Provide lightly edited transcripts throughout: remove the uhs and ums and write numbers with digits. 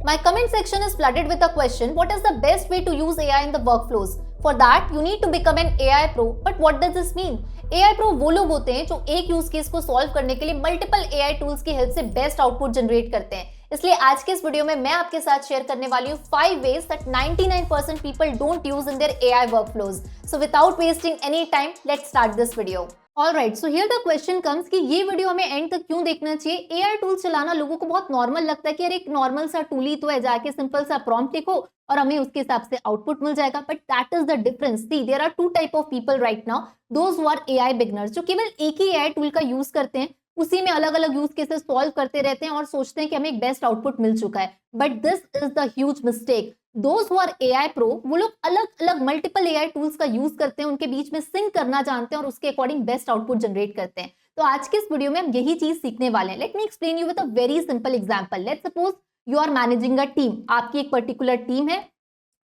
My comment section is flooded with a question, what is the best way to use AI in the workflows? For that, you need to become an AI pro. But what does this mean? AI pro वो लोग होते हैं जो एक use case को solve करने के लिए मल्टीपल AI टूल्स की हेल्प से बेस्ट आउटपुट जनरेट करते हैं। इसलिए आज के इस वीडियो में मैं आपके साथ शेयर करने वाली हूँ 5 ways that 99% people don't use in their AI workflows. So without wasting any time, let's start this video. Alright, so here the question comes कि ये वीडियो हमें एंड तक क्यों देखना चाहिए। AI टूल चलाना लोगों को बहुत नॉर्मल लगता है कि यार एक नॉर्मल सा टूल ही तो है, जाके सिंपल सा प्रॉम्प्ट लिखो और हमें उसके हिसाब से आउटपुट मिल जाएगा। But that is the difference. See there are two type of people right now, those who are AI beginners, जो केवल एक ही AI टूल का यूज करते हैं, उसी में अलग अलग यूज केसेस सॉल्व करते रहते हैं और सोचते हैं कि हमें एक बेस्ट आउटपुट मिल चुका है। But this is the huge mistake. Those who are AI pro, वो लोग अलग अलग मल्टीपल AI टूल्स का यूज करते हैं, उनके बीच में सिंक करना जानते हैं और उसके अकॉर्डिंग बेस्ट आउटपुट जनरेट करते हैं। तो आज के इस वीडियो में हम यही चीज सीखने वाले हैं। Let me explain you with a very simple example. Let's suppose you are managing a team, आपकी एक पर्टिकुलर टीम है।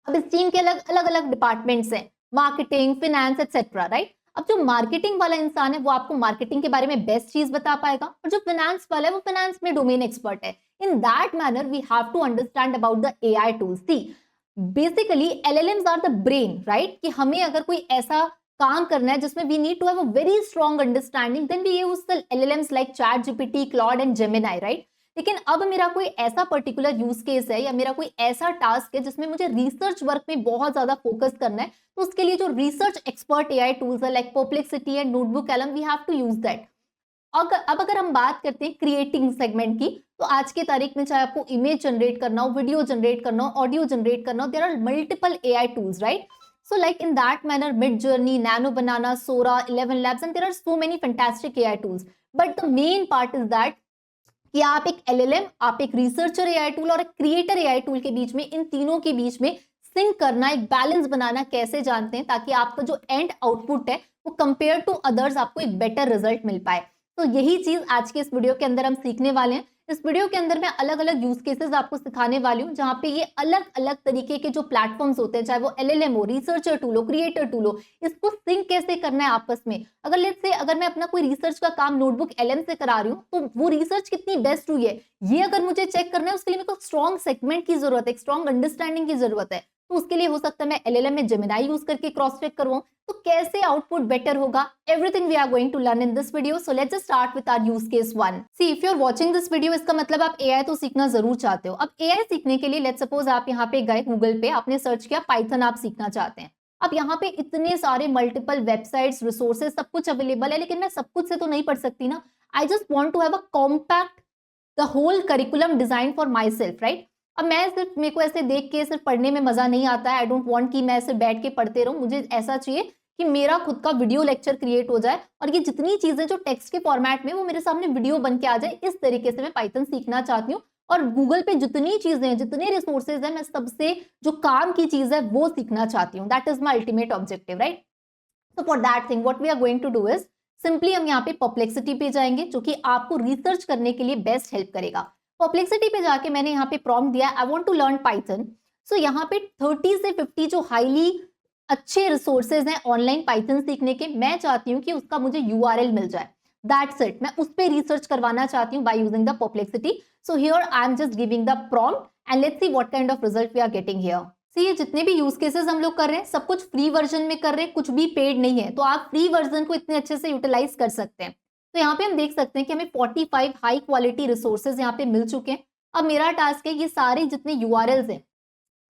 अब इस टीम के अलग अलग डिपार्टमेंट्स हैं, मार्केटिंग, फिनेंस एटसेट्रा, राइट। अब जो मार्केटिंग वाला इंसान है वो आपको मार्केटिंग के बारे में बेस्ट चीज बता पाएगा और जो फिनेंस वाला है वो फिनेंस में डोमेन एक्सपर्ट है। In that manner we have to understand about the AI tools. See basically LLMs are the brain, right, कि हमें अगर कोई ऐसा काम करना है जिसमें we need to have a very strong understanding, then we use the LLMs like ChatGPT, Claude and Gemini, right. लेकिन अब मेरा कोई ऐसा पर्टिकुलर यूज केस है या मेरा कोई ऐसा टास्क है जिसमें मुझे रिसर्च वर्क में बहुत ज्यादा फोकस करना है, तो उसके लिए जो रिसर्च एक्सपर्ट AI टूल्स है like Perplexity and Notebook LM, we have to use that. अब अगर हम बात करते हैं क्रिएटिंग सेगमेंट की, तो आज के तारीख में चाहे आपको इमेज जनरेट करना हो, वीडियो जनरेट करना हो, ऑडियो जनरेट करना हो, there are multiple AI tools, right. So like in that manner, Midjourney, Nano Banana, Sora, 11 Labs, and there are so many fantastic AI tools. But the main part is that कि आप एक LLM, आप एक researcher AI tool और एक creator AI tool के बीच में, इन तीनों के बीच में सिंक करना, एक बैलेंस बनाना कैसे जानते हैं, ताकि आपका जो एंड आउटपुट है वो कंपेयर टू अदर्स आपको एक बेटर रिजल्ट मिल पाए। तो यही चीज आज के इस वीडियो के अंदर हम सीखने वाले हैं। इस वीडियो के अंदर मैं अलग अलग यूज केसेस आपको सिखाने वाली हूँ, जहाँ पे ये अलग अलग तरीके के जो प्लेटफॉर्म्स होते हैं, चाहे वो LLM हो, रिसर्चर टूल हो, क्रिएटर टूल हो, इसको सिंक कैसे करना है आपस में। अगर लेट्स से अगर मैं अपना कोई रिसर्च का काम नोटबुक LM से करा रही हूँ, तो वो रिसर्च कितनी बेस्ट हुई है ये अगर मुझे चेक करना है, उसके लिए मेरे को स्ट्रॉन्ग सेगमेंट की जरूरत है, स्ट्रॉन्ग अंडरस्टैंडिंग की जरूरत है। तो उसके लिए हो सकता है मैं LLM में Gemini यूज करके क्रॉस चेक करवाऊं। तो कैसे आउटपुट बेटर होगा, everything we are going to learn in this video. So let's start with our use case 1। See if you are watching this video, इसका मतलब आप AI तो सीखना जरूर चाहते हो। अब AI सीखने के लिए लेट्स सपोज आप यहाँ पे गए गूगल पे, आपने सर्च किया पाइथन आप सीखना चाहते हैं। अब यहाँ पे इतने सारे मल्टीपल वेबसाइट्स, रिसोर्सेज, सब कुछ अवेलेबल है, लेकिन मैं सब कुछ से तो नहीं पढ़ सकती ना। I just want to have a compact the whole curriculum design for my self, right. अब मैं सिर्फ, मेरे को ऐसे देख के सिर्फ पढ़ने में मजा नहीं आता है। आई डोंट वांट कि मैं ऐसे बैठ के पढ़ते रहूं, मुझे ऐसा चाहिए कि मेरा खुद का वीडियो लेक्चर क्रिएट हो जाए और ये जितनी चीजें जो टेक्स्ट के फॉर्मेट में, वो मेरे सामने वीडियो बन के आ जाए। इस तरीके से मैं पाइथन सीखना चाहती हूँ और गूगल पे जितनी चीजें हैं, जितने रिसोर्सेज हैं, मैं सबसे जो काम की चीज है वो सीखना चाहती हूँ। That is my ultimate objective, right. So for that thing what we are going to do is simply हम यहाँ पे परप्लेक्सिटी पे जाएंगे, जो कि आपको रिसर्च करने के लिए बेस्ट हेल्प करेगा। परप्लेक्सिटी पे जाके मैंने यहाँ पे प्रॉम्प्ट दिया I want to learn Python. So यहाँ पे 30 से 50 जो हाईली अच्छे रिसोर्सेज हैं ऑनलाइन पाइथन सीखने के, मैं चाहती हूँ कि उसका मुझे URL मिल जाए। दैट्स इट, मैं उस पर रिसर्च करवाना चाहती हूँ by using the Perplexity. So here I am just giving the prompt and let's see what kind of result we are getting here. ये जितने भी यूज केसेस हम लोग कर रहे हैं सब कुछ फ्री वर्जन में कर रहे हैं, कुछ भी पेड नहीं है, तो आप फ्री वर्जन को इतने अच्छे से यूटिलाइज कर सकते हैं। तो यहाँ पे हम देख सकते हैं कि हमें 45 हाई क्वालिटी रिसोर्सेज यहाँ पे मिल चुके हैं। अब मेरा टास्क है ये सारे जितने URLs हैं,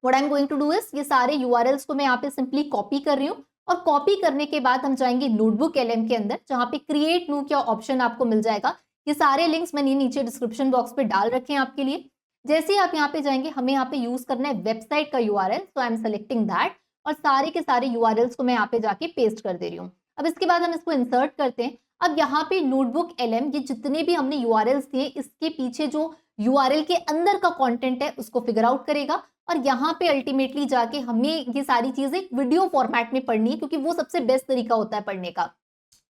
what I am going to do is ये सारे URLs को मैं यहाँ पे सिंपली कॉपी कर रही हूँ और कॉपी करने के बाद हम जाएंगे नोटबुक LM के अंदर, जहाँ पे क्रिएट न्यू का ऑप्शन आपको मिल जाएगा। ये सारे लिंक्स मैंने नीचे डिस्क्रिप्शन बॉक्स पे डाल रखे हैं आपके लिए। जैसे ही आप यहाँ पे जाएंगे, हमें यहाँ पे यूज करना है वेबसाइट का URL, so I M selecting that और सारे के सारे URLs को मैं यहाँ पे जाके पेस्ट कर दे रही हूँ। अब इसके बाद हम इसको इंसर्ट करते हैं। अब यहाँ पे नोटबुक LM, ये जितने भी हमने URLs दिए, इसके पीछे जो URL के अंदर का कंटेंट है उसको फिगर आउट करेगा और यहाँ पे अल्टीमेटली जाके हमें ये सारी चीजें वीडियो फॉर्मेट में पढ़नी है, क्योंकि वो सबसे बेस्ट तरीका होता है पढ़ने का।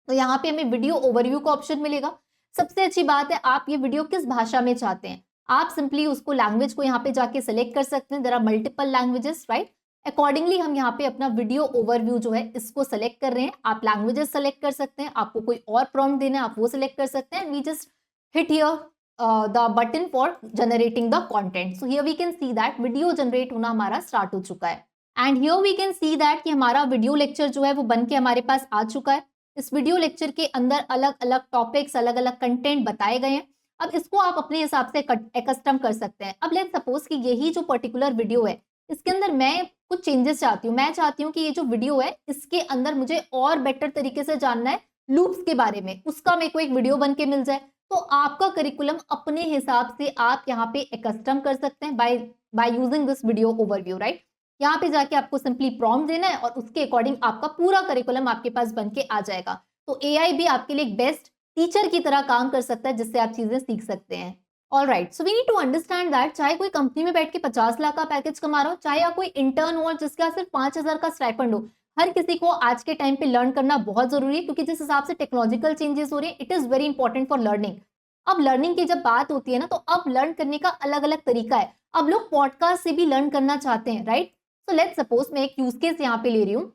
तो यहाँ पे हमें वीडियो ओवरव्यू का ऑप्शन मिलेगा। सबसे अच्छी बात है, आप ये वीडियो किस भाषा में चाहते हैं, आप सिंपली उसको लैंग्वेज को यहाँ पे जाके सिलेक्ट कर सकते हैं। There are multiple languages, right. Accordingly हम यहाँ पे अपना वीडियो ओवरव्यू जो है इसको सेलेक्ट कर रहे हैं। आप लैंग्वेजेस सेलेक्ट कर सकते हैं, आपको कोई और प्रॉम्प्ट देना है आप वो सिलेक्ट कर सकते हैं। We just hit here the button for generating the content. So here we can see that video generate होना हमारा स्टार्ट हो चुका है। And here we can see that कि हमारा वीडियो लेक्चर जो है वो बन के हमारे पास आ चुका है। इस वीडियो लेक्चर के अंदर अलग अलग टॉपिक्स, अलग अलग कंटेंट बताए गए हैं। अब इसको आप अपने हिसाब से एकस्टम कर सकते हैं। अब लेट्स सपोज कि यही जो पर्टिकुलर वीडियो है, इसके अंदर मैं कुछ चेंजेस चाहती हूँ। मैं चाहती हूँ कि ये जो वीडियो है इसके अंदर मुझे और बेटर तरीके से जानना है लूप्स के बारे में, उसका मेरे को एक वीडियो बन के मिल जाए। तो आपका करिकुलम अपने हिसाब से आप यहाँ पे एकस्टम कर सकते हैं by using this video overview, right. यहाँ पे जाके आपको सिंपली प्रॉम्प्ट देना है और उसके अकॉर्डिंग आपका पूरा करिकुलम आपके पास बन के आ जाएगा। तो एआई भी आपके लिए एक बेस्ट टीचर की तरह काम कर सकता है, जिससे आप चीजें सीख सकते हैं। All right, so we need to understand that चाहे कोई कंपनी में बैठ के 50 लाख का पैकेज कमा रहा हो, चाहे या कोई इंटर्न हो और जिसका सिर्फ 5,000 का स्टाइपेंड हो, हर किसी को आज के टाइम पे लर्न करना बहुत जरूरी है, क्योंकि जिस हिसाब से टेक्नोलॉजिकल चेंजेस हो रही है, it is very important for learning. अब लर्निंग की जब बात होती है ना, तो अब लर्न करने का अलग अलग तरीका है। अब लोग पॉडकास्ट से भी लर्न करना चाहते हैं, राइट। सो लेट्स सपोज मैं एक यूज केस यहाँ पे ले रही हूँ।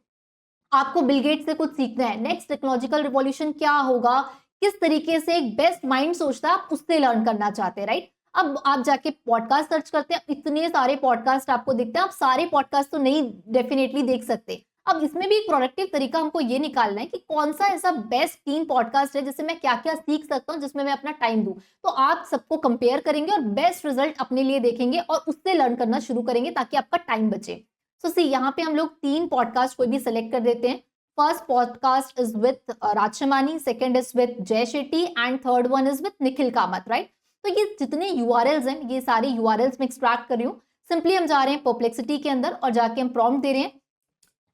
आपको बिल गेट्स से कुछ सीखना है, नेक्स्ट टेक्नोलॉजिकल रिवॉल्यूशन क्या होगा, किस तरीके से एक बेस्ट माइंड सोचता है, आप उससे लर्न करना चाहते हैं, राइट। अब आप जाके पॉडकास्ट सर्च करते हैं, इतने सारे पॉडकास्ट आपको दिखते हैं। आप सारे पॉडकास्ट तो नहीं डेफिनेटली देख सकते। अब इसमें भी एक प्रोडक्टिव तरीका हमको ये निकालना है कि कौन सा ऐसा बेस्ट 3 पॉडकास्ट है जिससे मैं क्या क्या सीख सकता हूँ, जिसमें मैं अपना टाइम दूं। तो आप सबको कंपेयर करेंगे और बेस्ट रिजल्ट अपने लिए देखेंगे और उससे लर्न करना शुरू करेंगे, ताकि आपका टाइम बचे। सो सी यहाँ पे हम लोग 3 पॉडकास्ट कोई भी सिलेक्ट कर देते हैं। First podcast is with Raj Shamani, second is with Jay Shetty and third one is with Nikhil Kamath, right. तो ये जितने यूआरएल्स हैं, ये सारे यूआरएल्स में एक्सट्रैक्ट कर रही हूँ। सिंपली हम जा रहे हैं परप्लेक्सिटी के अंदर और जाके हम प्रॉम्प्ट दे रहे हैं,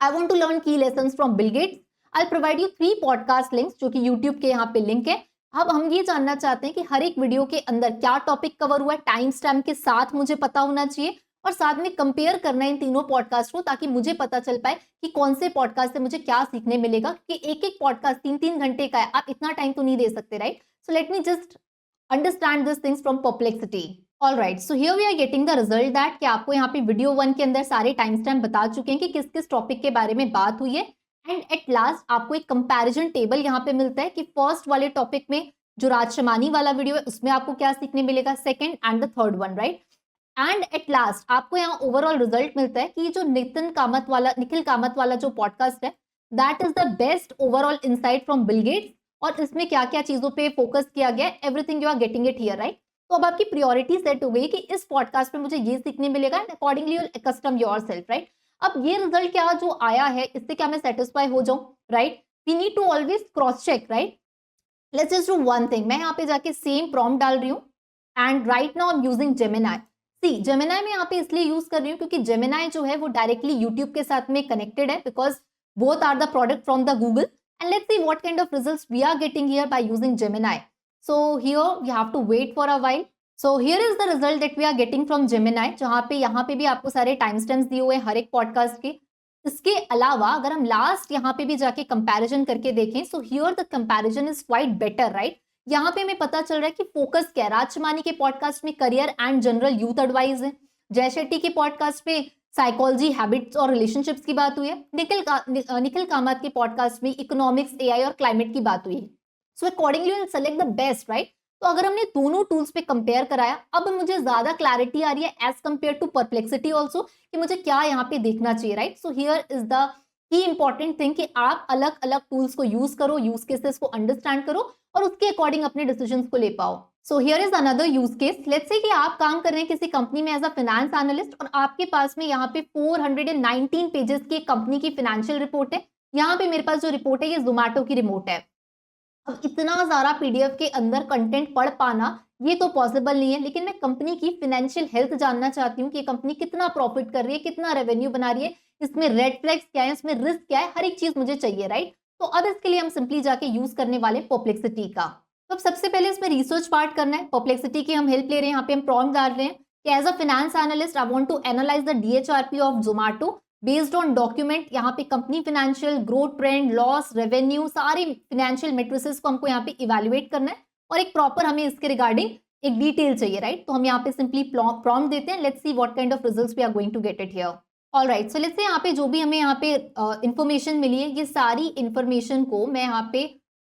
आई वॉन्ट टू लर्न की lesson from Bill gets, I provide you 3 podcast links, जो कि यूट्यूब के यहाँ पे लिंक है। अब हम ये जानना चाहते हैं कि हर एक वीडियो के अंदर क्या टॉपिक कवर हुआ है, टाइम स्टैम्प के साथ मुझे पता होना चाहिए, और साथ में कंपेयर करना इन तीनों पॉडकास्ट को, ताकि मुझे पता चल पाए कि कौन से पॉडकास्ट से मुझे क्या सीखने मिलेगा। कि एक एक पॉडकास्ट 3-3 घंटे का है, आप इतना टाइम तो नहीं दे सकते, right. So let me just understand this things from Perplexity. All right, so here we are getting the result that कि आपको यहाँ पे वीडियो 1 के अंदर सारे टाइम स्टैम्प बता चुके हैं कि किस किस टॉपिक के बारे में बात हुई है। एंड एट लास्ट आपको एक कंपैरिजन टेबल यहाँ पे मिलता है कि फर्स्ट वाले टॉपिक में जो राजशमानी वाला वीडियो है उसमें आपको क्या सीखने मिलेगा, second and the third one, right. And at last आपको यहाँ ओवरऑल रिजल्ट मिलता है कि जो निखिल कामत वाला जो पॉडकास्ट है, that is the best overall insight from Bill Gates, और इसमें क्या क्या चीजों पे फोकस किया गया, everything you are getting it here, right. तो अब आपकी प्रायोरिटी सेट हो गई कि इस पॉडकास्ट में मुझे ये सीखने मिलेगा, and accordingly you will custom yourself, right. अब ये रिजल्ट क्या जो आया है, इससे क्या मैं सेटिस्फाई हो जाऊं, right. We need to always cross check, right. Let's just do one thing, मैं यहाँ पे जाके सेम प्रॉम्प्ट डाल रही हूँ and right now I am using Gemini. See Gemini में यहाँ पे इसलिए यूज कर रही हूँ क्योंकि जेमिनाई जो है वो डायरेक्टली यूट्यूब के साथ में कनेक्टेड है, because both are the product from the Google. And let's see what kind of results we are getting here by using Gemini. So here you have to wait for a while. So here is the result that we are getting from Gemini, जहाँ पे भी आपको सारे time stamps दिए हुए हैं हर एक podcast के। इसके अलावा अगर हम लास्ट यहाँ पे भी जाके कंपैरिजन करके देखें, so here the comparison is quite better, right. यहाँ पे हमें पता चल रहा है कि फोकस क्या है। राजशमानी के पॉडकास्ट में career and general youth advice है, जय शेट्टी के पॉडकास्ट पे साइकोलॉजी, हैबिट्स और रिलेशनशिप्स की बात हुई है, निखिल कामत के पॉडकास्ट में इकोनॉमिक्स, एआई और क्लाइमेट की बात हुई है। So accordingly will select the best, right. तो अगर हमने दोनों टूल्स पे कंपेयर कराया, अब मुझे ज्यादा क्लैरिटी आ रही है as compare to Perplexity also, कि मुझे क्या यहाँ पे देखना चाहिए, right. So here is the key important thing कि आप अलग अलग टूल्स को यूज करो, यूज केसेस को अंडरस्टैंड करो और उसके अकॉर्डिंग अपने डिसीजंस को ले पाओ। सो here is another use case. Let's say कि आप काम कर रहे हैं किसी कंपनी में एज अ फाइनेंस एनालिस्ट, और आपके पास में यहाँ पे 419 पेजेस की कंपनी की फाइनेंशियल रिपोर्ट है। यहाँ पे मेरे पास जो रिपोर्ट है ये जोमैटो की रिपोर्ट है। अब इतना सारा पीडीएफ के अंदर कंटेंट पढ़ पाना ये तो पॉसिबल नहीं है, लेकिन मैं कंपनी की फाइनेंशियल हेल्थ जानना चाहती हूँ कि कंपनी कितना प्रॉफिट कर रही है, कितना रेवेन्यू बना रही है, इसमें रेड फ्लैग्स क्या है, इसमें रिस्क क्या है, हर एक चीज मुझे चाहिए, राइट। तो अब इसके लिए हम सिंपली जाके यूज करने वाले परप्लेक्सिटी का। तो अब सबसे पहले इसमें रिसर्च पार्ट करना है। परप्लेक्सिटी की हम हेल्प ले रहे हैं, यहाँ पे हम प्रॉम्प्ट डाल रहे हैं कि as a finance analyst I want to analyze the DHRP of Zomato based on document. यहाँ पे company financial, growth trend, loss, revenue, सारी फाइनेंशियल मेट्रिसेस को हमको यहाँ पे इवेल्युएट करना है, और एक प्रॉपर हमें इसके रिगार्डिंग एक डिटेल चाहिए, राइट। तो हम यहाँ पे सिंपली प्रॉम्प्ट देते हैं, let's see what kind of results we are going to get it here. All right, so let's say यहाँ पे जो भी हमें यहाँ पे इंफॉर्मेशन मिली है, ये सारी इंफॉर्मेशन को मैं यहाँ पे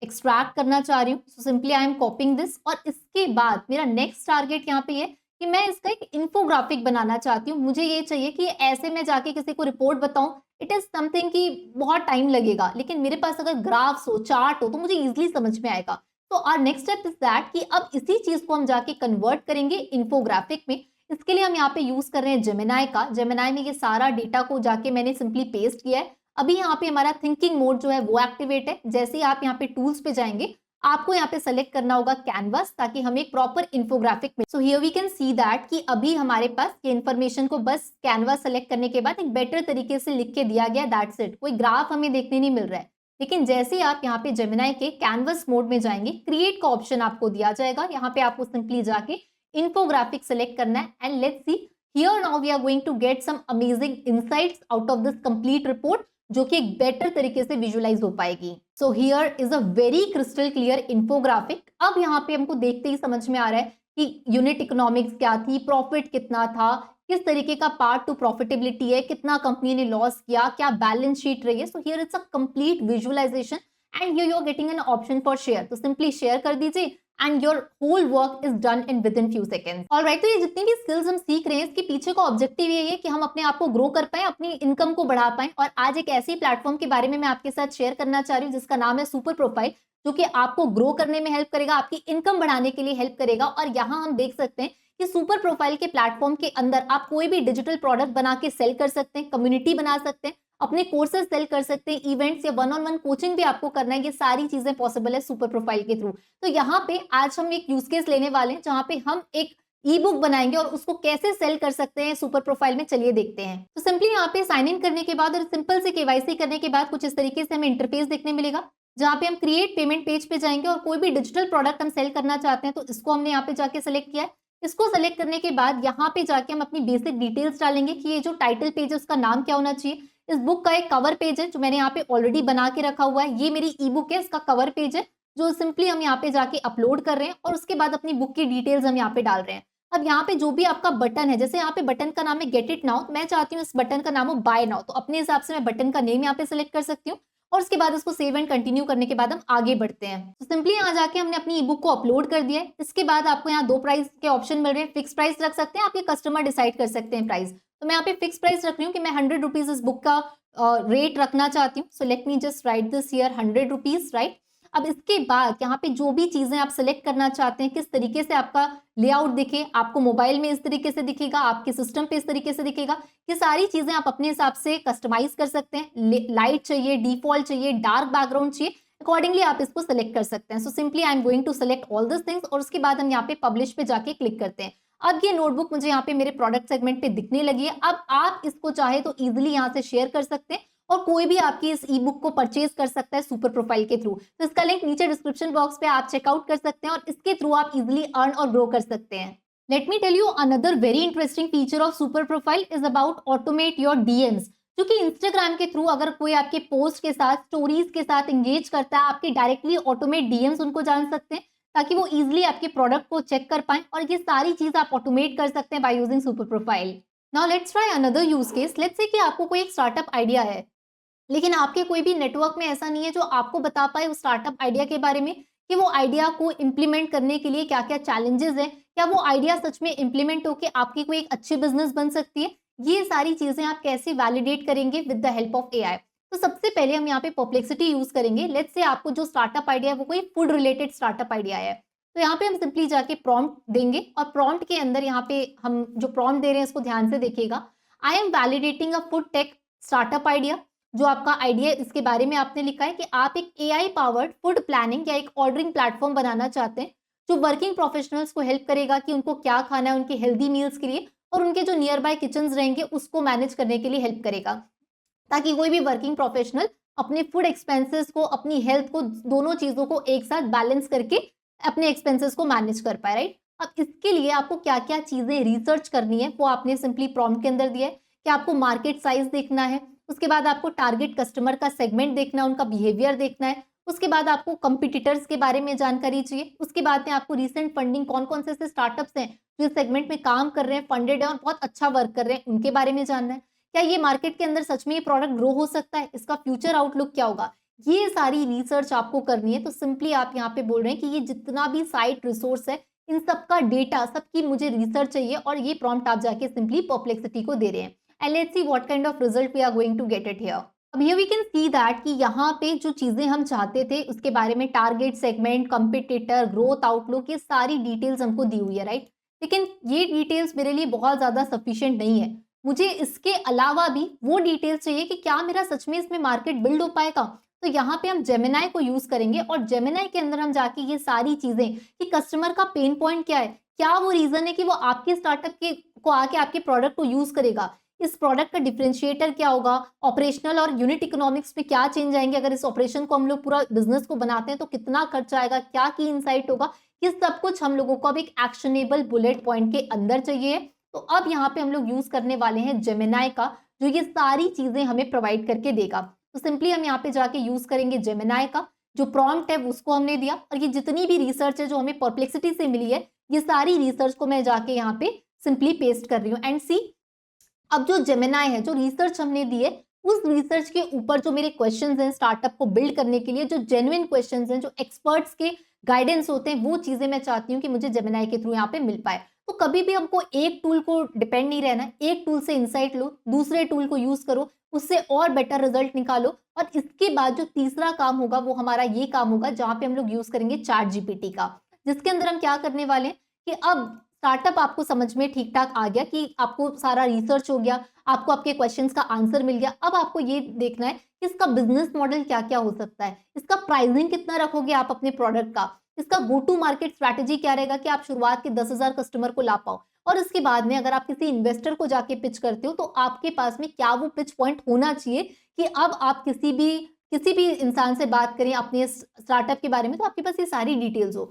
एक्सट्रैक्ट करना चाह रही हूँ, सो सिंपली आई एम कॉपिंग दिस। और इसके बाद मेरा नेक्स्ट टारगेट यहाँ पे है कि मैं इसका एक इन्फोग्राफिक बनाना चाहती हूँ। मुझे ये चाहिए कि ऐसे मैं जाके किसी को रिपोर्ट बताऊं, इट इज समथिंग कि बहुत टाइम लगेगा, लेकिन मेरे पास अगर ग्राफ्स हो, चार्ट हो, तो मुझे इजिली समझ में आएगा। तो our next step is that कि अब इसी चीज को हम जाके कन्वर्ट करेंगे इन्फोग्राफिक में। इसके लिए हम यहाँ पे यूज कर रहे हैं जेमिनाई का। जेमिनाई में ये सारा डेटा को जाके मैंने सिंपली पेस्ट किया है। अभी यहाँ पे हमारा थिंकिंग मोड जो है वो एक्टिवेट है। जैसे ही आप यहाँ पे टूल्स पे जाएंगे, आपको यहाँ पे सेलेक्ट करना होगा कैनवास, ताकि हमें एक प्रॉपर इन्फोग्राफिक मिले। So here we can see that कि अभी हमारे पास ये इन्फॉर्मेशन को बस कैनवास सेलेक्ट करने के बाद एक बेटर तरीके से लिख के दिया गया, दैट्स इट। कोई ग्राफ हमें देखने नहीं मिल रहा है। लेकिन जैसे ही आप यहाँ पे जेमिनाई के कैनवस मोड में जाएंगे, क्रिएट का ऑप्शन आपको दिया जाएगा। यहाँ पे आपको सिंपली जाके इन्फोग्राफिक सेलेक्ट करना है and let's see here now we are going to get some amazing insights out of this complete report, जो कि एक बेटर तरीके से विजुअलाइज हो पाएगी। So here is a very crystal clear infographic. अब यहाँ पे हमको देखते ही समझ में आ रहा है कि यूनिट इकोनॉमिक्स क्या थी, प्रॉफिट कितना था, किस तरीके का पार्ट टू प्रॉफिटेबिलिटी है, कितना कंपनी ने लॉस किया, क्या बैलेंस शीट रही है। So here it's a complete visualisation and here you are getting an option for share. तो सिंपली शेयर कर दीजिए and your whole work is done in with in few seconds. Alright, तो ये जितनी भी skills हम सीख रहे हैं, इसके पीछे का ऑब्जेक्टिव ये है कि हम अपने आप को ग्रो कर पाए, अपनी इनकम को बढ़ा पाए। और आज एक ऐसी प्लेटफॉर्म के बारे में मैं आपके साथ शेयर करना चाह रही हूँ जिसका नाम है सुपर प्रोफाइल, जो कि आपको ग्रो करने में हेल्प करेगा, आपकी इनकम बढ़ाने के लिए हेल्प करेगा। और यहाँ हम देख सकते हैं कि सुपर प्रोफाइल के प्लेटफॉर्म के अंदर आप कोई भी डिजिटल प्रोडक्ट बना के सेल कर सकते हैं, कम्युनिटी बना सकते हैं, अपने कोर्सेज सेल कर सकते हैं, इवेंट्स या वन ऑन वन कोचिंग भी आपको करना है। ये सारी चीजें पॉसिबल है सुपर प्रोफाइल के थ्रू। तो यहाँ पे आज हम एक यूज केस लेने वाले हैं जहाँ पे हम एक ई बुक बनाएंगे और उसको कैसे सेल कर सकते हैं सुपर प्रोफाइल में, चलिए देखते हैं। तो सिंपली यहाँ पे साइन इन करने के बाद और सिंपल से केवाईसी करने के बाद कुछ इस तरीके से हमें इंटरफेस देखने मिलेगा, जहाँ पे हम क्रिएट पेमेंट पेज पे जाएंगे और कोई भी डिजिटल प्रोडक्ट हम सेल करना चाहते हैं तो इसको हमने यहाँ पे जाके सेलेक्ट किया है। इसको सेलेक्ट करने के बाद यहाँ पे जाके हम अपनी बेसिक डिटेल्स डालेंगे कि ये जो टाइटल पेज है उसका नाम क्या होना चाहिए। इस बुक का एक कवर पेज है जो मैंने यहाँ पे ऑलरेडी बना के रखा हुआ है। ये मेरी ई बुक है, इसका कवर पेज है जो सिंपली हम यहाँ पे जाके अपलोड कर रहे हैं और उसके बाद अपनी बुक की डिटेल्स हम यहाँ पे डाल रहे हैं। अब यहाँ पे जो भी आपका बटन है, जैसे यहाँ पे बटन का नाम है गेट इट नाउ, मैं चाहती हूँ इस बटन का नाम हो बाय नाउ, तो अपने हिसाब से मैं बटन का नेम यहाँ पे सिलेक्ट कर सकती हूँ और उसके बाद उसको सेव एंड कंटिन्यू करने के बाद हम आगे बढ़ते हैं। तो सिंपली यहाँ जाके हमने अपनी ई बुक को अपलोड कर दिया है। इसके बाद आपको यहाँ दो प्राइस के ऑप्शन मिल रहे हैं, फिक्स प्राइस रख सकते हैं, आपके कस्टमर डिसाइड कर सकते हैं प्राइस। तो मैं यहाँ पे फिक्स प्राइस रख रही हूँ कि मैं 100 रुपीज इस बुक का रेट रखना चाहती हूँ। सो let me just right this here 100 rupees, right. अब इसके बाद यहाँ पे जो भी चीजें आप सेलेक्ट करना चाहते हैं, किस तरीके से आपका लेआउट दिखे, आपको मोबाइल में इस तरीके से दिखेगा, आपके सिस्टम पे इस तरीके से दिखेगा, ये सारी चीजें आप अपने हिसाब से कस्टमाइज कर सकते हैं। लाइट चाहिए, डिफॉल्ट चाहिए, डार्क बैकग्राउंड चाहिए, अकॉर्डिंगली आप इसको सेलेक्ट कर सकते हैं। So simply I am going to select all this things और उसके बाद हम यहाँ पे पब्लिश पे जाके क्लिक करते हैं। अब ये नोटबुक मुझे यहाँ पे मेरे प्रोडक्ट सेगमेंट पे दिखने लगी है। अब आप इसको चाहे तो इजिली यहाँ से शेयर कर सकते हैं और कोई भी आपकी इस ई बुक को परचेज कर सकता है सुपर प्रोफाइल के थ्रू। तो इसका लिंक नीचे डिस्क्रिप्शन बॉक्स पे आप चेकआउट कर सकते हैं और इसके थ्रू आप इजिली अर्न और ग्रो कर सकते हैं। Let me tell you another very interesting feature of Super Profile is about automate your DMs, जो कि इंस्टाग्राम के थ्रू अगर कोई आपके पोस्ट के साथ, स्टोरीज के साथ एंगेज करता है, आपके डायरेक्टली ऑटोमेट डीएम्स उनको जान सकते हैं ताकि वो इजिली आपके प्रोडक्ट को चेक कर पाए और ये सारी चीज आप ऑटोमेट कर सकते हैं by using super profile. Now let's try another use case. Let's say कि आपको कोई एक स्टार्टअप आइडिया है, लेकिन आपके कोई भी नेटवर्क में ऐसा नहीं है जो आपको बता पाए उस स्टार्टअप आइडिया के बारे में कि वो आइडिया को इम्प्लीमेंट करने के लिए क्या क्या चैलेंजेस हैं, क्या वो आइडिया सच में इम्प्लीमेंट होकर आपकी कोई एक अच्छी बिजनेस बन सकती है। ये सारी चीजें आप कैसे वैलिडेट करेंगे with the help of AI. तो सबसे पहले हम यहाँ पे परप्लेक्सिटी यूज करेंगे। लेट्स से आपको जो स्टार्टअप आइडिया है वो कोई फूड रिलेटेड स्टार्टअप आइडिया है, तो यहाँ पे हम सिंपली जाके प्रॉम्प्ट देंगे और प्रॉम्प्ट के अंदर यहाँ पे हम जो प्रॉम्प्ट दे रहे हैं इसको ध्यान से देखिएगा। I am validating a food tech startup idea. जो आपका आइडिया इसके बारे में आपने लिखा है कि आप एक एआई पावर्ड फूड प्लानिंग या एक ऑर्डरिंग प्लेटफॉर्म बनाना चाहते हैं जो वर्किंग प्रोफेशनल्स को हेल्प करेगा कि उनको क्या खाना है उनके हेल्दी मील्स के लिए, और उनके जो नियर बाय किचन्स रहेंगे उसको मैनेज करने के लिए हेल्प करेगा, ताकि कोई भी वर्किंग प्रोफेशनल अपने फूड एक्सपेंसेस को, अपनी हेल्थ को, दोनों चीजों को एक साथ बैलेंस करके अपने एक्सपेंसेस को मैनेज कर पाए, राइट। अब इसके लिए आपको क्या क्या चीजें रिसर्च करनी है वो आपने सिंपली प्रॉम्प्ट के अंदर दिया है कि आपको मार्केट साइज देखना है, उसके बाद आपको टारगेट कस्टमर का सेगमेंट देखना है, उनका बिहेवियर देखना है, उसके बाद आपको कंपटीटर्स के बारे में जानकारी चाहिए, उसके बाद में आपको रीसेंट फंडिंग कौन कौन से ऐसे स्टार्टअप्स हैं जो इस सेगमेंट में काम कर रहे हैं, फंडेड है और बहुत अच्छा वर्क कर रहे हैं, उनके बारे में जानना है। क्या ये मार्केट के अंदर सच में ये प्रोडक्ट ग्रो हो सकता है, इसका फ्यूचर आउटलुक क्या होगा, ये सारी रिसर्च आपको करनी है, तो सिंपली आप यहाँ पे बोल रहे हैं कि ये जितना भी साइट रिसोर्स है, इन सबका डेटा, सबकी मुझे रिसर्च चाहिए, और ये प्रॉम्प्ट आप जाके सिंपली परप्लेक्सिटी को दे रहे हैं। And let's see what kind of result we are going to get it here. अब here we can see that कि यहाँ पे जो चीजें हम चाहते थे उसके बारे में, target segment, competitor, growth outlook, ये सारी डिटेल्स हमको दी हुई है, राइट। लेकिन ये डिटेल्स मेरे लिए बहुत ज्यादा सफिशिएंट नहीं है। मुझे इसके अलावा भी वो डिटेल्स चाहिए कि क्या मेरा सच में इसमें मार्केट बिल्ड हो पाएगा। तो यहाँ पे हम जेमिनाई को यूज करेंगे, और जेमिनाई के अंदर हम जाके ये सारी चीजें कि कस्टमर का पेन पॉइंट क्या है, क्या वो रीजन है कि वो आपके स्टार्टअप के को आके आपके प्रोडक्ट को यूज करेगा, इस प्रोडक्ट का डिफरेंशिएटर क्या होगा, ऑपरेशनल और यूनिट इकोनॉमिक्स में क्या चेंज आएंगे, अगर इस ऑपरेशन को हम लोग पूरा बिजनेस को बनाते हैं तो कितना खर्चा आएगा, क्या की इनसाइट होगा, ये सब कुछ हम लोगों को अब एक एक्शनेबल बुलेट पॉइंट के अंदर चाहिए। तो अब यहाँ पे हम लोग यूज करने वाले हैं जेमिनाई का, जो ये सारी चीजें हमें प्रोवाइड करके देगा। तो सिंपली हम यहाँ पे जाके यूज करेंगे जेमिनाई का, जो प्रॉम्प्ट है उसको हमने दिया, और ये जितनी भी रिसर्च है जो हमें परप्लेक्सिटी से मिली है, ये सारी रिसर्च को मैं जाके यहाँ पे सिंपली पेस्ट कर रही हूँ। एंड सी, अब जो जेमिनाई है, जो रिसर्च हमने दी है, उस रिसर्च के ऊपर जो मेरे क्वेश्चंस हैं स्टार्टअप को बिल्ड करने के लिए, जो जेन्युइन क्वेश्चंस हैं, जो एक्सपर्ट्स के गाइडेंस होते हैं, वो चीजें मैं चाहती हूँ कि मुझे जेमिनाई के थ्रू यहाँ पे मिल पाए। तो कभी भी हमको एक टूल को डिपेंड नहीं रहना, एक टूल से इंसाइट लो, दूसरे टूल को यूज करो, उससे और बेटर रिजल्ट निकालो, और इसके बाद जो तीसरा काम होगा वो हमारा ये काम होगा जहां पे हम लोग यूज करेंगे चैट जीपीटी का, जिसके अंदर हम क्या करने वाले हैं कि अब स्टार्टअप आपको समझ में ठीक ठाक आ गया, कि आपको सारा रिसर्च हो गया, आपको आपके क्वेश्चंस का आंसर मिल गया। अब आपको ये देखना है कि इसका बिजनेस मॉडल क्या क्या हो सकता है, इसका प्राइसिंग कितना रखोगे आप अपने प्रोडक्ट का, इसका गो टू मार्केट स्ट्रैटेजी क्या रहेगा कि आप शुरुआत के 10,000 कस्टमर को ला पाओ, और इसके बाद में अगर आप किसी इन्वेस्टर को जाके पिच करते हो तो आपके पास में क्या वो पिच पॉइंट होना चाहिए कि अब आप किसी भी इंसान से बात करें अपने स्टार्टअप के बारे में, तो आपके पास ये सारी डिटेल्स हो।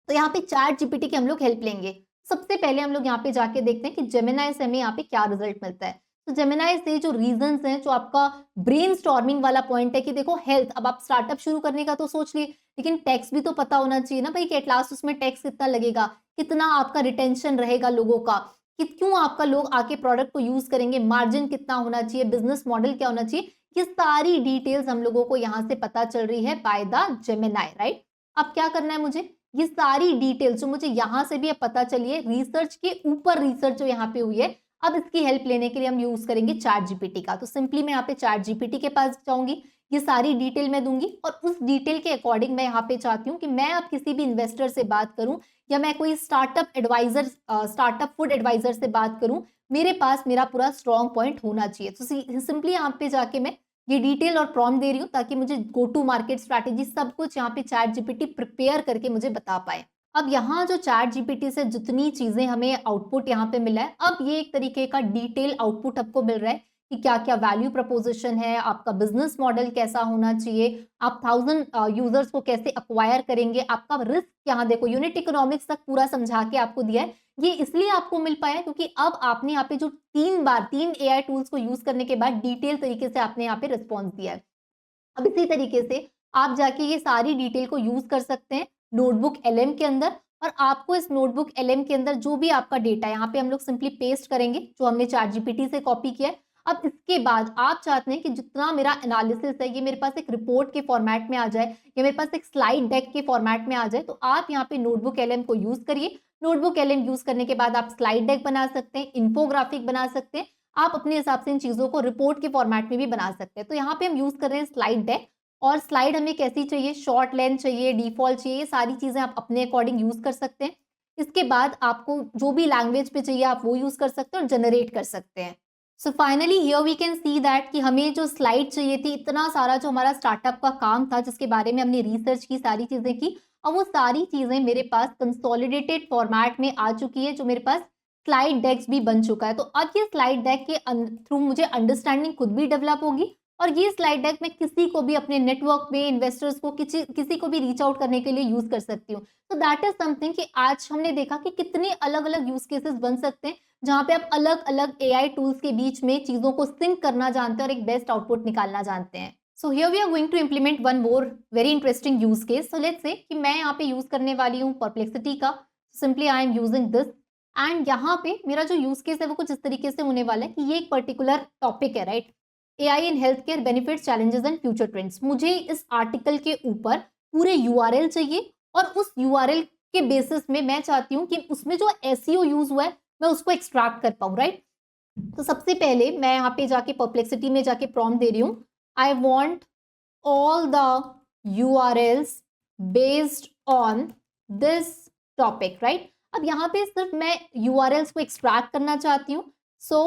तो यहाँ पे चैट जीपीटी की हम लोग हेल्प लेंगे। सबसे पहले हम लोग यहाँ पे जाके देखते हैं कि जेमिनाई से हमें यहाँ पे क्या रिजल्ट मिलता है। तो जेमिनाई से जो रीजंस हैं, जो आपका ब्रेनस्टॉर्मिंग वाला पॉइंट है कि देखो हेल्थ, अब आप स्टार्टअप शुरू करने का तो सोच लिए, लेकिन टैक्स भी तो पता होना चाहिए ना भाई कि एटलास्ट उसमें टैक्स कितना लगेगा, कितना आपका रिटेंशन रहेगा लोगों का, कि क्यों आपका लोग आके प्रोडक्ट को यूज करेंगे, मार्जिन कितना होना चाहिए, बिजनेस मॉडल क्या होना चाहिए, ये सारी डिटेल्स हम लोगों को यहाँ से पता चल रही है बाय द जेमिनाई, राइट। अब क्या करना है मुझे, ये सारी डिटेल्स जो मुझे यहाँ से भी अब पता चली है, रिसर्च के ऊपर रिसर्च जो यहाँ पे हुई है, अब इसकी हेल्प लेने के लिए हम यूज करेंगे चैट जीपीटी का। तो सिंपली मैं यहाँ पे चैट जीपीटी के पास जाऊंगी, ये सारी डिटेल मैं दूंगी, और उस डिटेल के अकॉर्डिंग मैं यहाँ पे चाहती हूँ कि मैं अब किसी भी इन्वेस्टर से बात करूं, या मैं कोई स्टार्टअप फूड एडवाइजर से बात करूं, मेरे पास मेरा पूरा स्ट्रॉन्ग पॉइंट होना चाहिए। तो सिंपली यहाँ पे जाके मैं ये डिटेल और प्रॉम्प्ट दे रही हूँ ताकि मुझे गो टू मार्केट स्ट्रैटेजी सब कुछ यहाँ पे चैट जीपीटी प्रिपेयर करके मुझे बता पाए। अब यहाँ जो चैट जीपीटी से जितनी चीजें हमें आउटपुट यहाँ पे मिला है, अब ये एक तरीके का डिटेल आउटपुट आपको मिल रहा है कि क्या क्या वैल्यू प्रपोजिशन है, आपका बिजनेस मॉडल कैसा होना चाहिए, आप 1000 यूजर्स को कैसे अक्वायर करेंगे, आपका रिस्क यहाँ देखो यूनिट इकोनॉमिक्स तक पूरा समझा के आपको दिया है। ये इसलिए आपको मिल पाया क्योंकि अब आपने यहाँ पे जो 3 एआई टूल्स को यूज करने के बाद डिटेल तरीके से आपने यहाँ पे रिस्पॉन्स दिया है। अब इसी तरीके से आप जाके ये सारी डिटेल को यूज कर सकते हैं नोटबुक एलएम के अंदर, और आपको इस नोटबुक एलएम के अंदर जो भी आपका डेटा है यहाँ पे हम लोग सिंपली पेस्ट करेंगे जो हमने चैट जीपीटी से कॉपी किया है। अब इसके बाद आप चाहते हैं कि जितना मेरा एनालिसिस है ये मेरे पास एक रिपोर्ट के फॉर्मेट में आ जाए, या मेरे पास एक स्लाइड डेक के फॉर्मेट में आ जाए, तो आप यहाँ पे नोटबुक एलएम को यूज करिए। नोटबुक एलएम यूज करने के बाद आप स्लाइड डेक बना सकते हैं, इन्फोग्राफिक बना सकते हैं, आप अपने हिसाब से इन चीजों को रिपोर्ट के फॉर्मेट में भी बना सकते हैं। तो यहाँ पे हम यूज कर रहे हैं स्लाइड डेक, और स्लाइड हमें कैसी चाहिए, शॉर्ट लेंथ चाहिए, डिफॉल्ट चाहिए, ये सारी चीजें आप अपने अकॉर्डिंग यूज कर सकते हैं। इसके बाद आपको जो भी लैंग्वेज पे चाहिए आप वो यूज कर सकते हैं और जनरेट कर सकते हैं। So finally here we can see that कि हमें जो स्लाइड चाहिए थी, इतना सारा जो हमारा स्टार्टअप का काम था जिसके बारे में हमने रिसर्च की, सारी चीजें की, अब वो सारी चीजें मेरे पास कंसोलिडेटेड फॉर्मेट में आ चुकी है, जो मेरे पास स्लाइड डेक्स भी बन चुका है। तो अब ये स्लाइड डेक के थ्रू मुझे अंडरस्टैंडिंग खुद भी डेवलप होगी, और ये स्लाइड डेक मैं किसी को भी अपने नेटवर्क में इन्वेस्टर्स को किसी को भी रीच आउट करने के लिए यूज कर सकती हूँ। तो दैट इज समथिंग कि आज हमने देखा कि कितने अलग अलग यूज केसेस बन सकते हैं जहां पे आप अलग अलग एआई टूल्स के बीच में चीजों को सिंक करना जानते हैं और एक बेस्ट आउटपुट निकालना जानते हैं। So here we are going to implement one more very interesting use case. So let's say कि मैं यहाँ पे यूज करने वाली हूँ परप्लेक्सिटी का। Simply I am using this, and यहाँ पे मेरा जो यूज केस है वो कुछ इस तरीके से होने वाला है कि ये एक पर्टिकुलर टॉपिक है, right. AI in health care benefits challenges and future trends. मुझे इस आर्टिकल के ऊपर पूरे यूआरएल चाहिए और उस यूआरएल के बेसिस में मैं चाहती हूँ कि उसमें जो एसईओ यूज हुआ है मैं उसको एक्सट्रैक्ट कर पाऊँ, राइट। तो सबसे पहले मैं यहाँ पे जाके परप्लेक्सिटी में जाके प्रॉम्प्ट दे रही हूँ, I want all the URLs based on this topic, right? अब यहाँ पे सिर्फ मैं URLs को एक्सट्रैक्ट करना चाहती हूँ, so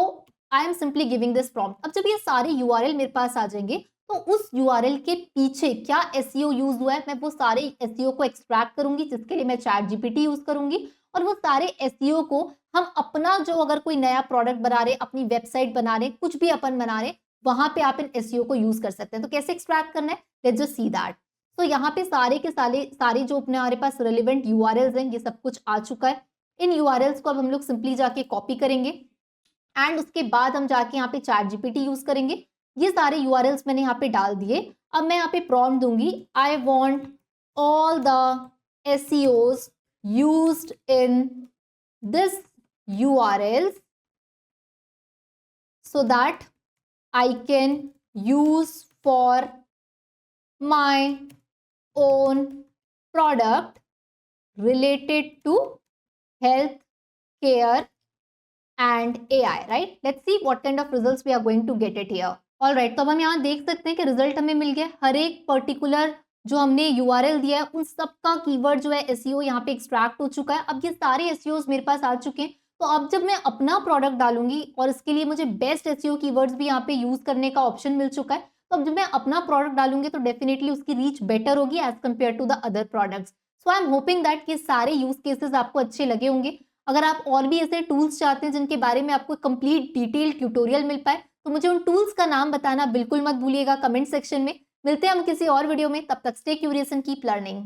I am simply giving this prompt। अब जब ये सारे URL मेरे पास आ जाएंगे तो उस URL के पीछे क्या SEO यूज हुआ है मैं वो सारे SEO को एक्सट्रैक्ट करूंगी, जिसके लिए मैं चैट जीपीटी यूज करूंगी और वो सारे SEO को हम अपना जो अगर कोई नया प्रोडक्ट बना रहे, अपनी वेबसाइट बना रहे, कुछ भी अपन बना रहे, वहां पे आप इन एसईओ को यूज कर सकते हैं। तो कैसे एक्सट्रैक्ट करना है, लेट्स जस्ट सी दैट। तो यहाँ पे सारे के सारे जो अपने हमारे पास रिलेवेंट यूआरएल्स हैं ये सब कुछ आ चुका है। इन यूआरएल्स को अब हम लोग सिंपली जाके कॉपी करेंगे एंड उसके बाद हम जाके यहाँ पे चैट जीपीटी यूज करेंगे। ये सारे यूआरएल्स मैंने यहाँ पे डाल दिए। अब मैं यहाँ पे प्रॉम्प्ट दूंगी, I want all the SEOs used in this URLs so that I can use for my own product related to health care and AI, right? Let's see what kind of results we are going to get it here. All right, तो अब हम यहाँ देख सकते हैं कि result हमें मिल गया। हर एक पर्टिकुलर जो हमने URL दिया है उन सबका कीवर्ड जो है SEO यहाँ पे एक्सट्रैक्ट हो चुका है। अब ये सारे SEOs मेरे पास आ चुके हैं। तो अब जब मैं अपना प्रोडक्ट डालूंगी और इसके लिए मुझे बेस्ट SEO कीवर्ड्स भी यहाँ पे यूज करने का ऑप्शन मिल चुका है, तो अब जब मैं अपना प्रोडक्ट डालूंगी तो डेफिनेटली उसकी रीच बेटर होगी as compare to the other products. So I am hoping that ये सारे यूज केसेस आपको अच्छे लगे होंगे। अगर आप और भी ऐसे टूल्स चाहते हैं जिनके बारे में आपको कंप्लीट डिटेल ट्यूटोरियल मिल पाए तो मुझे उन टूल्स का नाम बताना बिल्कुल मत भूलिएगा कमेंट सेक्शन में। मिलते हैं हम किसी और वीडियो में, तब तक stay curious and keep learning.